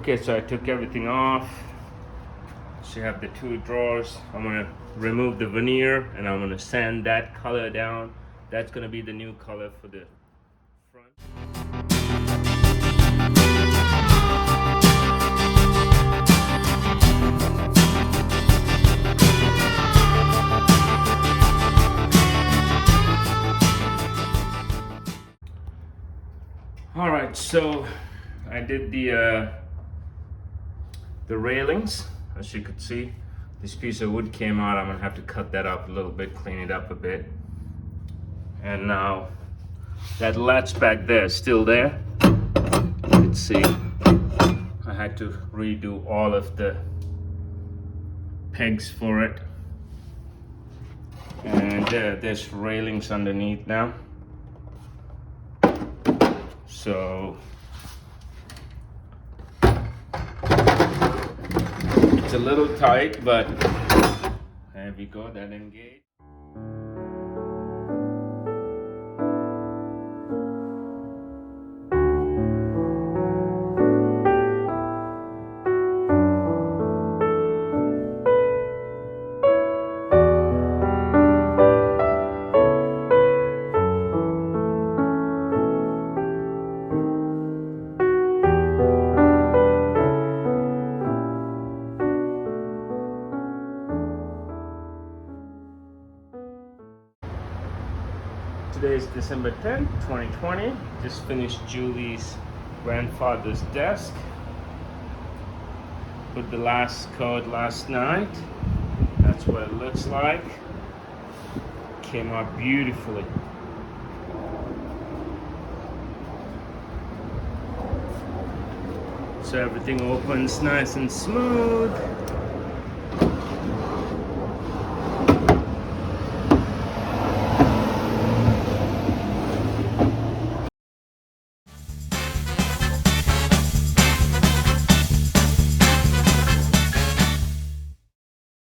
Okay, so I took everything off. So you have the two drawers. I'm gonna remove the veneer and I'm gonna sand that color down. That's gonna be the new color for the front. All right, so I did the railings. As you could see, this piece of wood came out. I'm gonna have to cut that up a little bit, clean it up a bit. And now that latch back there is still there. You can see I had to redo all of the pegs for it. And there's railings underneath now. So it's a little tight, but there we go, that engaged. Today is December 10th, 2020. Just finished Julie's grandfather's desk. Put the last coat last night. That's what it looks like. Came out beautifully. So everything opens nice and smooth.